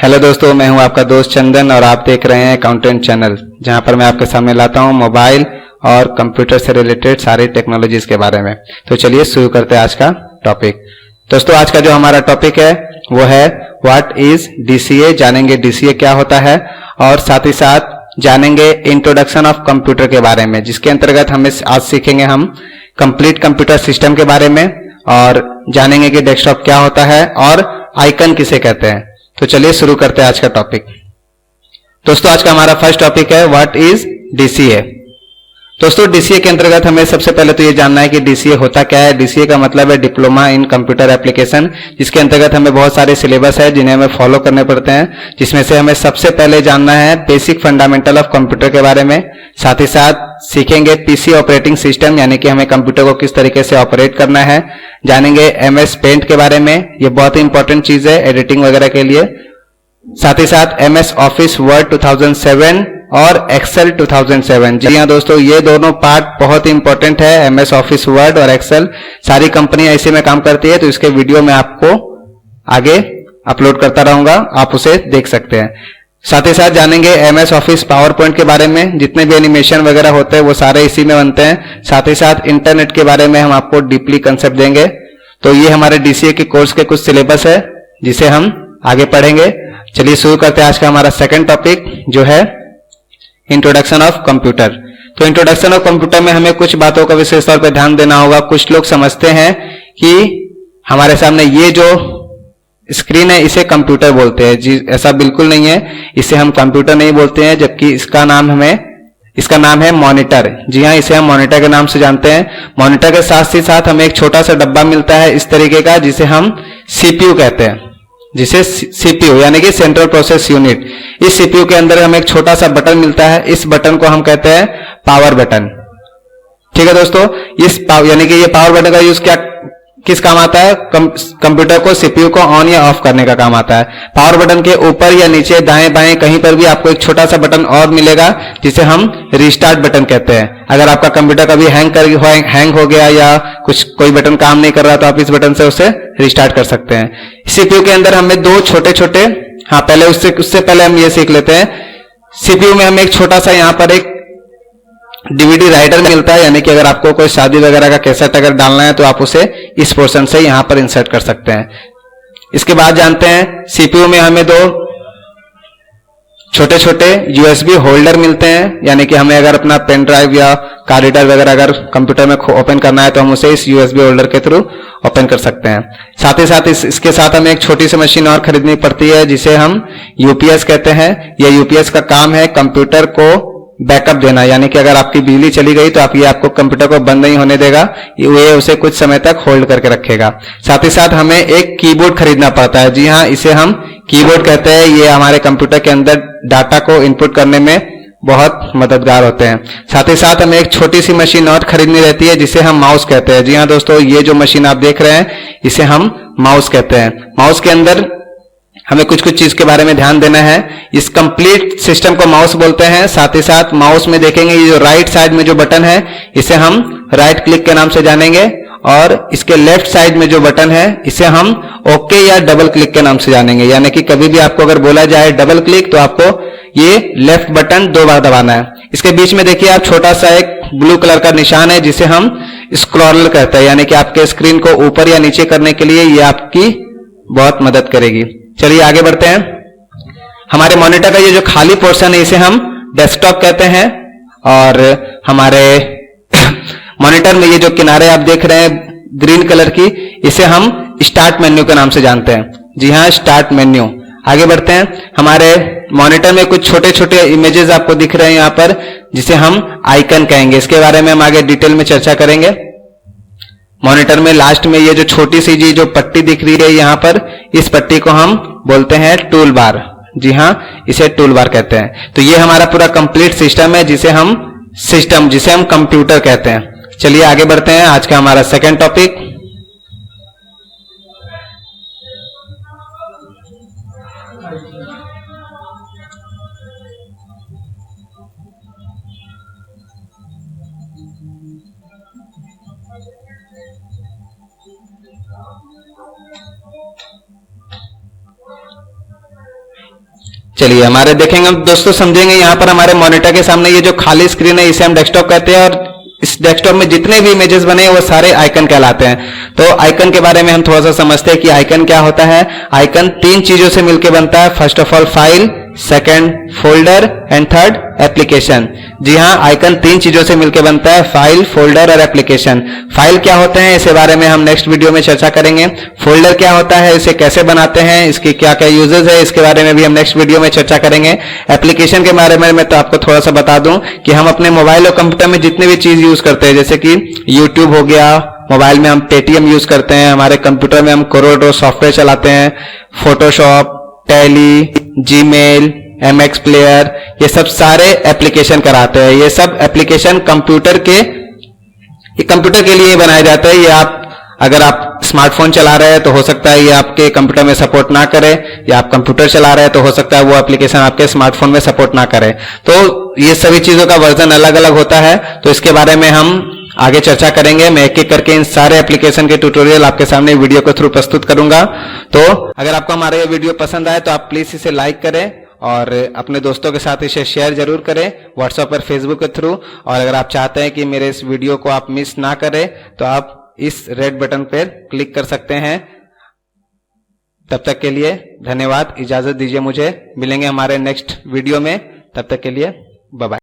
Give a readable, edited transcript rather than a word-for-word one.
Hello दोस्तों, मैं हूं आपका दोस्त चंदन और आप देख रहे हैं अकाउंटेंट चैनल, जहां पर मैं आपके सामने लाता हूं मोबाइल और कंप्यूटर से रिलेटेड सारी टेक्नोलॉजीज के बारे में। तो चलिए शुरू करते हैं आज का टॉपिक। दोस्तों, आज का जो हमारा टॉपिक है वो है व्हाट इज डीसीए। जानेंगे डीसीए क्या होता है और साथ ही साथ जानेंगे इंट्रोडक्शन ऑफ कंप्यूटर के बारे में, जिसके अंतर्गत हमें आज सीखेंगे हम कंप्लीट कंप्यूटर सिस्टम के बारे में और जानेंगे कि डेस्कटॉप क्या होता है और आइकन किसे कहते हैं। तो चलिए शुरू करते हैं आज का टॉपिक। दोस्तों, आज का हमारा फर्स्ट टॉपिक है व्हाट इज डीसीए। दोस्तों, डीसीए के अंतर्गत हमें सबसे पहले तो ये जानना है कि डीसीए होता क्या है। डीसीए का मतलब है डिप्लोमा इन कंप्यूटर एप्लीकेशन, जिसके अंतर्गत हमें बहुत सारे सिलेबस है जिन्हें हमें फॉलो करने पड़ते हैं, जिसमें से हमें सबसे पहले जानना है बेसिक फंडामेंटल ऑफ कंप्यूटर के बारे में। साथ ही साथ सीखेंगे पीसी ऑपरेटिंग सिस्टम, यानी कि हमें कंप्यूटर को किस तरीके से ऑपरेट करना है। जानेंगे एमएस पेंट के बारे में, ये बहुत ही इंपॉर्टेंट चीज है एडिटिंग वगैरह के लिए। साथ ही साथ एमएस ऑफिस वर्ड 2007 और एक्सेल 2007। जी हाँ दोस्तों, ये दोनों पार्ट बहुत ही इंपॉर्टेंट है। एमएस ऑफिस वर्ड और एक्सेल, सारी कंपनियां इसी में काम करती है, तो इसके वीडियो में आपको आगे अपलोड करता रहूंगा, आप उसे देख सकते हैं। साथ ही साथ जानेंगे एमएस ऑफिस पावर पॉइंट के बारे में, जितने भी एनिमेशन वगैरह होते हैं वो सारे इसी में बनते हैं। साथ ही साथ इंटरनेट के बारे में हम आपको डीपली कंसेप्ट देंगे। तो ये हमारे डीसीए के कोर्स के कुछ सिलेबस है जिसे हम आगे पढ़ेंगे। चलिए शुरू करते हैं आज का हमारा सेकंड टॉपिक, जो है इंट्रोडक्शन ऑफ कंप्यूटर। तो इंट्रोडक्शन ऑफ कंप्यूटर में हमें कुछ बातों का विशेष तौर पर ध्यान देना होगा। कुछ लोग समझते हैं कि हमारे सामने ये जो स्क्रीन है इसे कंप्यूटर बोलते हैं। जी, ऐसा बिल्कुल नहीं है, इसे हम कंप्यूटर नहीं बोलते हैं, जबकि इसका नाम है मॉनिटर। जी हाँ, इसे हम मॉनिटर के नाम से जानते हैं। मॉनिटर के साथ ही साथ हमें एक छोटा सा डब्बा मिलता है इस तरीके का, जिसे हम सीपीयू कहते हैं, जिसे सीपीयू यानी कि सेंट्रल प्रोसेस यूनिट। इस सीपीयू के अंदर हमें एक छोटा सा बटन मिलता है, इस बटन को हम कहते हैं पावर बटन। ठीक है दोस्तों, यानी कि ये पावर बटन का यूज किस काम आता है? कंप्यूटर को, सीपीयू को ऑन या ऑफ करने का काम आता है। पावर बटन के ऊपर या नीचे, दाएं बाएं कहीं पर भी आपको एक छोटा सा बटन और मिलेगा, जिसे हम रिस्टार्ट बटन कहते हैं। अगर आपका कंप्यूटर कभी हैंग हो गया या कोई बटन काम नहीं कर रहा, तो आप इस बटन से उसे रिस्टार्ट कर सकते हैं। सीपीयू के अंदर हमें दो छोटे छोटे, पहले उससे पहले हम ये सीख लेते हैं। सीपीयू में हमें एक छोटा सा यहाँ पर एक डीवीडी राइटर मिलता है, यानी कि अगर आपको कोई शादी वगैरह का कैसेट अगर डालना है तो आप उसे इस पोर्शन से यहां पर इंसर्ट कर सकते हैं। इसके बाद जानते हैं सीपीयू में हमें दो छोटे छोटे यूएसबी होल्डर मिलते हैं, यानी कि हमें अगर अपना पेन ड्राइव या कार रीडर वगैरह अगर कंप्यूटर में ओपन करना है तो हम उसे इस यूएसबी होल्डर के थ्रू ओपन कर सकते हैं। साथ ही साथ इसके साथ हमें एक छोटी सी मशीन और खरीदनी पड़ती है, जिसे हम यूपीएस कहते हैं। यह यूपीएस का काम है कंप्यूटर को बैकअप देना, यानी कि अगर आपकी बिजली चली गई तो आपको कंप्यूटर को बंद नहीं होने देगा, ये उसे कुछ समय तक होल्ड करके रखेगा। साथ ही साथ हमें एक कीबोर्ड खरीदना पड़ता है। जी हाँ, इसे हम कीबोर्ड कहते हैं। ये हमारे कंप्यूटर के अंदर डाटा को इनपुट करने में बहुत मददगार होते हैं। साथ ही साथ हमें एक छोटी सी मशीन और खरीदनी रहती है, जिसे हम माउस कहते हैं। जी हाँ दोस्तों, ये जो मशीन आप देख रहे हैं इसे हम माउस कहते हैं। माउस के अंदर हमें कुछ चीज के बारे में ध्यान देना है। इस कंप्लीट सिस्टम को माउस बोलते हैं। साथ ही साथ माउस में देखेंगे ये जो राइट साइड में जो बटन है इसे हम राइट क्लिक के नाम से जानेंगे, और इसके लेफ्ट साइड में जो बटन है इसे हम ओके या डबल क्लिक के नाम से जानेंगे। यानी कि कभी भी आपको अगर बोला जाए डबल क्लिक तो आपको ये लेफ्ट बटन 2 बार दबाना है। इसके बीच में देखिए आप छोटा सा एक ब्लू कलर का निशान है, जिसे हम स्क्रॉलर कहते हैं, यानी कि आपके स्क्रीन को ऊपर या नीचे करने के लिए ये आपकी बहुत मदद करेगी। चलिए आगे बढ़ते हैं। हमारे मॉनिटर का ये जो खाली पोर्शन है इसे हम डेस्कटॉप कहते हैं, और हमारे मॉनिटर में ये जो किनारे आप देख रहे हैं ग्रीन कलर की, इसे हम स्टार्ट मेन्यू के नाम से जानते हैं। जी हाँ, स्टार्ट मेन्यू। आगे बढ़ते हैं। हमारे मॉनिटर में कुछ छोटे छोटे इमेजेस आपको दिख रहे हैं यहाँ पर, जिसे हम आइकन कहेंगे। इसके बारे में हम आगे डिटेल में चर्चा करेंगे। मॉनिटर में लास्ट में ये जो छोटी सी जो पट्टी दिख रही है यहाँ पर, इस पट्टी को हम बोलते हैं टूल बार। जी हाँ, इसे टूल बार कहते हैं। तो ये हमारा पूरा कंप्लीट सिस्टम है, जिसे हम कंप्यूटर कहते हैं। चलिए आगे बढ़ते हैं। आज का हमारा सेकंड टॉपिक, चलिए हमारे देखेंगे हम दोस्तों, समझेंगे यहाँ पर हमारे मॉनिटर के सामने ये जो खाली स्क्रीन है इसे हम डेस्कटॉप कहते हैं, और इस डेस्कटॉप में जितने भी इमेजेस बने हैं वो सारे आइकन कहलाते हैं। तो आइकन के बारे में हम थोड़ा सा समझते हैं कि आइकन क्या होता है। आइकन तीन चीजों से मिलकर बनता है। First of all file, second folder and third application. जी हाँ, आइकन तीन चीजों से मिलकर बनता है, फाइल, फोल्डर और एप्लीकेशन। फाइल क्या होते हैं इसके बारे में हम नेक्स्ट वीडियो में चर्चा करेंगे। फोल्डर क्या होता है, इसे कैसे बनाते हैं, इसके क्या क्या यूजेस है, इसके बारे में भी हम नेक्स्ट वीडियो में चर्चा करेंगे। एप्लीकेशन के बारे में मैं तो आपको थोड़ा सा बता दूं कि हम अपने मोबाइल और कंप्यूटर में जितनी भी चीज यूज करते हैं, जैसे कि यूट्यूब हो गया, मोबाइल में हम पेटीएम यूज करते हैं, हमारे कंप्यूटर में हम करोड़ों सॉफ्टवेयर चलाते हैं, Photoshop, tally, Gmail, MX player, ये सब सारे एप्लीकेशन कराते हैं। ये सब एप्लीकेशन कंप्यूटर के लिए बनाए जाते हैं। ये आप अगर आप स्मार्टफोन चला रहे हैं तो हो सकता है ये आपके कंप्यूटर में सपोर्ट ना करे, या आप कंप्यूटर चला रहे हैं तो हो सकता है वो एप्लीकेशन आपके स्मार्टफोन में सपोर्ट ना करे। तो ये सभी चीजों का वर्जन अलग अलग होता है, तो इसके बारे में हम आगे चर्चा करेंगे। मैं एक एक करके इन सारे एप्लीकेशन के ट्यूटोरियल आपके सामने वीडियो के थ्रू प्रस्तुत करूंगा। तो अगर आपको हमारा ये वीडियो पसंद आए तो आप प्लीज इसे लाइक करें और अपने दोस्तों के साथ इसे शेयर जरूर करें, व्हाट्सएप पर, फेसबुक के थ्रू। और अगर आप चाहते हैं कि मेरे इस वीडियो को आप मिस ना करें तो आप इस रेड बटन पर क्लिक कर सकते हैं। तब तक के लिए धन्यवाद, इजाजत दीजिए मुझे, मिलेंगे हमारे नेक्स्ट वीडियो में। तब तक के लिए बाय बाय।